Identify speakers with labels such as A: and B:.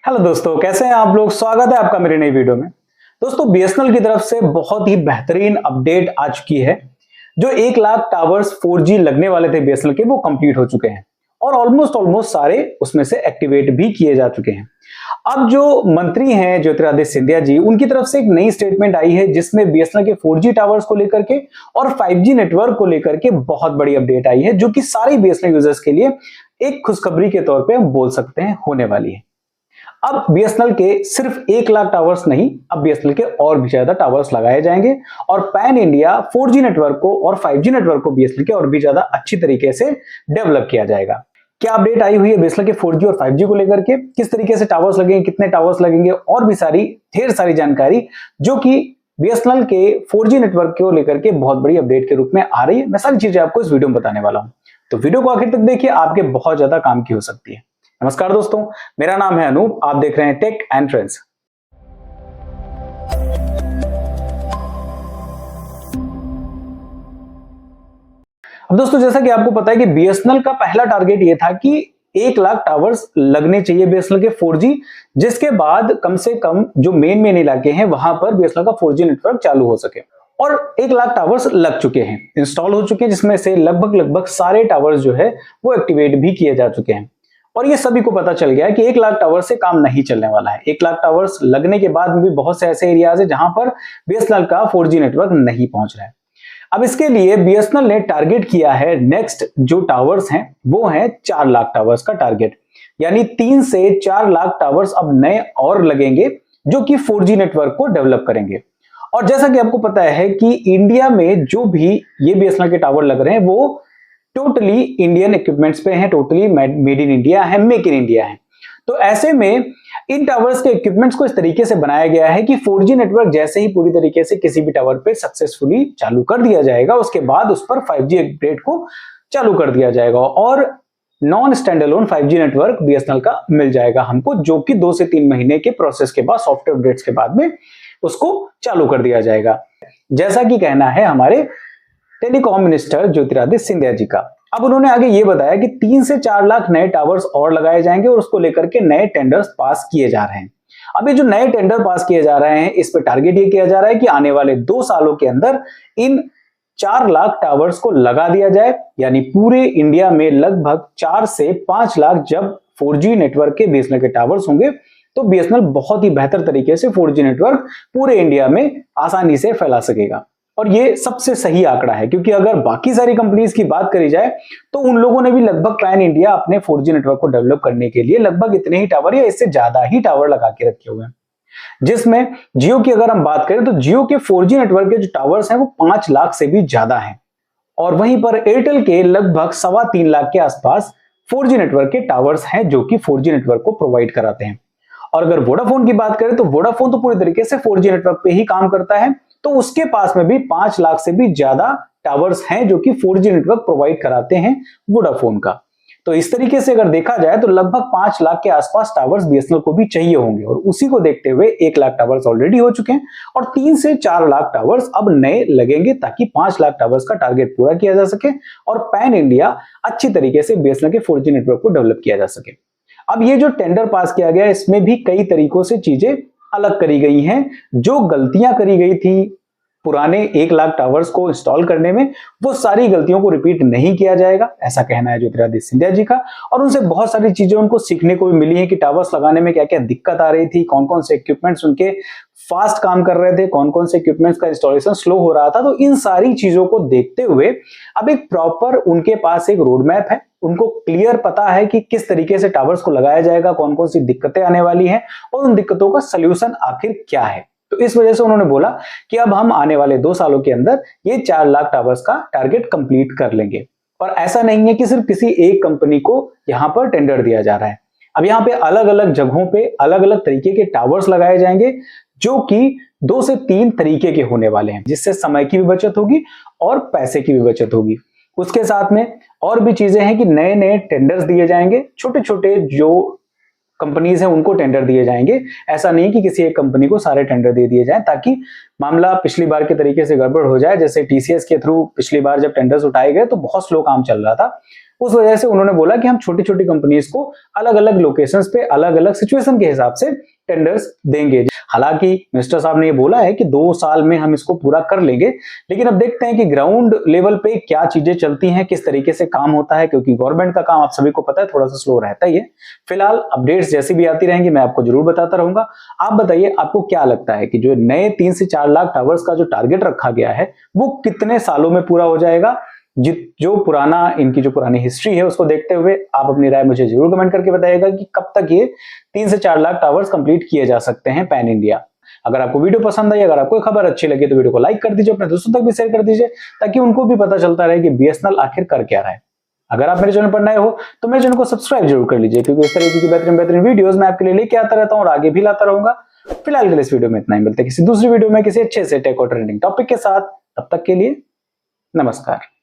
A: Hello दोस्तों, कैसे हैं आप लोग। स्वागत है आपका मेरी नई वीडियो में। दोस्तों, बीएसएनएल की तरफ से बहुत ही बेहतरीन अपडेट आ चुकी है। जो 1 लाख टावर्स 4G लगने वाले थे बीएसएनएल के, वो कंप्लीट हो चुके हैं और ऑलमोस्ट सारे उसमें से एक्टिवेट भी किए जा चुके हैं। अब जो मंत्री हैं ज्योतिरादित्य सिंधिया जी, उनकी तरफ से एक नई स्टेटमेंट आई है जिसमें बीएसएनएल के 4G टावर्स को लेकर के और 5G नेटवर्क को लेकर के बहुत बड़ी अपडेट आई है, जो कि सारे बीएसएनएल यूजर्स के लिए एक खुशखबरी के तौर पे हम बोल सकते हैं होने वाली है। अब बीएसएनएल के सिर्फ 1 लाख टावर्स नहीं, अब बीएसएनएल के और भी ज्यादा टावर्स लगाए जाएंगे और पैन इंडिया 4G नेटवर्क को और 5G नेटवर्क को बीएसएनएल के और भी ज्यादा अच्छी तरीके से डेवलप किया जाएगा। क्या अपडेट आई हुई है बीएसएनएल के 4G और 5G को लेकर के, किस तरीके से टावर्स लगेंगे, कितने टावर्स लगेंगे और भी सारी ढेर सारी जानकारी जो कि बीएसएनएल के 4G नेटवर्क को लेकर के बहुत बड़ी अपडेट के रूप में आ रही है। मैं सारी चीजें आपको इस वीडियो में बताने वाला हूं, तो वीडियो को आखिर तक देखिए, आपके बहुत ज्यादा काम की हो सकती है। नमस्कार दोस्तों, मेरा नाम है अनूप, आप देख रहे हैं टेक एंड ट्रेंड्स। अब दोस्तों, जैसा कि आपको पता है कि बीएसएनएल का पहला टारगेट ये था कि 1 लाख टावर्स लगने चाहिए बीएसएनएल के 4G, जिसके बाद कम से कम जो मेन इलाके हैं वहां पर बीएसएनएल का 4G नेटवर्क चालू हो सके। और 1 लाख टावर्स लग चुके हैं, इंस्टॉल हो चुके हैं, जिसमें से लगभग सारे टावर्स जो है वो एक्टिवेट भी किए जा चुके हैं। और ये सभी को पता चल गया है कि 1 लाख टावर से काम नहीं चलने वाला है। 1 लाख टावर्स लगने के बाद भी बहुत से ऐसे एरियाज है जहां पर बीएसएनएल का 4G नेटवर्क नहीं पहुंच रहा है। अब इसके लिए बीएसएनएल ने टारगेट किया है, नेक्स्ट जो टावर्स हैं वो है 4 लाख टावर्स का टारगेट, यानी 3 से 4 लाख टावर्स अब नए और लगेंगे जो कि 4G नेटवर्क को डेवलप करेंगे। और जैसा कि आपको पता है कि इंडिया में जो भी ये बीएसएनएल के टावर लग रहे हैं वो टोटली इंडियन इक्विपमेंट्स पे हैं, टोटली मेड इन इंडिया है, मेक इन इंडिया है। तो ऐसे में इन टावर्स के इक्विपमेंट्स को इस तरीके से बनाया गया है कि 4G नेटवर्क जैसे ही पूरी तरीके से किसी भी टावर पे सक्सेसफुली चालू कर दिया जाएगा, उसके बाद उस पर 5G अपडेट को चालू कर दिया जाएगा और non stand alone 5G network BSNL का मिल जाएगा हमको, जो कि 2 से 3 महीने के प्रोसेस के बाद, सॉफ्टवेयर अपडेट्स के बाद में उसको चालू कर दिया जाएगा, जैसा कि कहना है हमारे टेलीकॉम मिनिस्टर ज्योतिरादित्य सिंधिया जी का। अब उन्होंने आगे ये बताया कि 3 से 4 लाख नए टावर्स और लगाए जाएंगे और उसको लेकर के नए टेंडर्स पास किए जा रहे हैं। अब ये जो नए टेंडर पास किए जा रहे हैं, इस पे टारगेट ये किया जा रहा है कि आने वाले 2 सालों के अंदर इन 4 लाख टावर्स को लगा दिया जाए, यानी पूरे इंडिया में लगभग 4 से 5 लाख जब 4G नेटवर्क के बीएसएनएल के टावर्स होंगे तो बीएसएनएल बहुत ही बेहतर तरीके से 4G नेटवर्क पूरे इंडिया में आसानी से फैला सकेगा। और ये सबसे सही आंकड़ा है, क्योंकि अगर बाकी सारी कंपनीज की बात करी जाए तो उन लोगों ने भी लगभग पैन इंडिया अपने 4G नेटवर्क को डेवलप करने के लिए लगभग इतने ही टावर या इससे ज्यादा ही टावर लगा के रखे हुए हैं। जिसमें जियो की अगर हम बात करें तो जियो के 4G नेटवर्क के जो टावर्स हैं वो 5 लाख से भी ज्यादा हैं और वहीं पर एयरटेल के लगभग 3.25 लाख के आसपास 4G नेटवर्क के टावर्स हैं जो कि 4G नेटवर्क को प्रोवाइड कराते हैं। और अगर वोडाफोन की बात करें तो वोडाफोन तो पूरी तरीके से 4G नेटवर्क पे ही काम करता है, तो उसके पास में भी 5 लाख से भी ज्यादा टावर्स हैं जो कि 4G नेटवर्क प्रोवाइड कराते हैं वोडाफोन का। तो इस तरीके से अगर देखा जाए तो लगभग 5 लाख के आसपास टावर्स बीएसएनएल को भी चाहिए होंगे और उसी को देखते हुए 1 लाख टावर्स ऑलरेडी हो चुके हैं और 3 से 4 लाख टावर्स अब नए लगेंगे ताकि 5 लाख टावर्स का टारगेट पूरा किया जा सके और पैन इंडिया अच्छी तरीके से बीएसएनएल के 4G नेटवर्क को डेवलप किया जा सके। अब ये जो टेंडर पास किया गया, इसमें भी कई तरीकों से चीजें अलग करी गई हैं। जो गलतियां करी गई थी पुराने 1 लाख टावर्स को इंस्टॉल करने में, वो सारी गलतियों को रिपीट नहीं किया जाएगा, ऐसा कहना है ज्योतिरादित्य सिंधिया जी का। और उनसे बहुत सारी चीजें उनको सीखने को भी मिली है कि टावर्स लगाने में क्या क्या दिक्कत आ रही थी, कौन कौन से इक्विपमेंट्स उनके फास्ट काम कर रहे थे, कौन कौन से इक्विपमेंट्स का इंस्टॉलेशन स्लो हो रहा था। तो इन सारी चीजों को देखते हुए अब एक प्रॉपर उनके पास एक रोड मैप है, उनको क्लियर पता है कि किस तरीके से टावर्स को लगाया जाएगा, कौन कौन सी दिक्कतें आने वाली हैं और उन दिक्कतों का सल्यूशन आखिर क्या है। तो इस वजह से उन्होंने बोला कि अब हम आने वाले 2 सालों के अंदर ये 4 लाख टावर्स का टारगेट कंप्लीट कर लेंगे। और ऐसा नहीं है कि सिर्फ किसी एक कंपनी को यहां पर टेंडर दिया जा रहा है, अब यहां पे अलग अलग जगहों पे अलग अलग तरीके के टावर्स लगाए जाएंगे जो कि 2 से 3 तरीके के होने वाले हैं, जिससे समय की भी बचत होगी और पैसे की भी बचत होगी। उसके साथ में और भी चीजें हैं कि नए नए टेंडर्स दिए जाएंगे, छोटे छोटे जो कंपनीज हैं उनको टेंडर दिए जाएंगे। ऐसा नहीं कि किसी एक कंपनी को सारे टेंडर दे दिए जाएं ताकि मामला पिछली बार के तरीके से गड़बड़ हो जाए। जैसे टीसीएस के थ्रू पिछली बार जब टेंडर्स उठाए गए तो बहुत स्लो काम चल रहा था, उस वजह से उन्होंने बोला कि हम छोटी छोटी कंपनीज को अलग अलग लोकेशंस पे अलग अलग सिचुएशन के हिसाब से टेंडर्स देंगे। हालांकि मिनिस्टर साहब ने ये बोला है कि 2 साल में हम इसको पूरा कर लेंगे, लेकिन अब देखते हैं कि ग्राउंड लेवल पे क्या चीजें चलती हैं, किस तरीके से काम होता है, क्योंकि गवर्नमेंट का काम आप सभी को पता है थोड़ा सा स्लो रहता ही है। फिलहाल अपडेट्स जैसी भी आती रहेंगी मैं आपको जरूर बताता रहूंगा। आप बताइए आपको क्या लगता है कि जो नए 3 से 4 लाख टावर्स का जो टारगेट रखा गया है वो कितने सालों में पूरा हो जाएगा? इनकी जो पुरानी हिस्ट्री है उसको देखते हुए आप अपनी राय मुझे जरूर कमेंट करके बताइएगा कि कब तक ये 3 से 4 लाख टावर्स कंप्लीट किए जा सकते हैं पैन इंडिया। अगर आपको वीडियो पसंद आई, अगर आपको खबर अच्छी लगी तो वीडियो को लाइक कर दीजिए, अपने दोस्तों तक भी शेयर कर दीजिए ताकि उनको भी पता चलता रहे कि बीएसएनएल आखिर कर क्या रहा है। अगर आप मेरे चैनल पर नए हो तो मेरे चैनल को सब्सक्राइब जरूर कर लीजिए, क्योंकि इस तरीके की बेहतरीन वीडियोस मैं आपके लिए लेके आता रहता हूं और आगे भी लाता रहूंगा। फिलहाल के लिए इस वीडियो में इतना ही, मिलते हैं किसी दूसरी वीडियो में किसी अच्छे से टेक और ट्रेंडिंग टॉपिक के साथ। तब तक के लिए नमस्कार।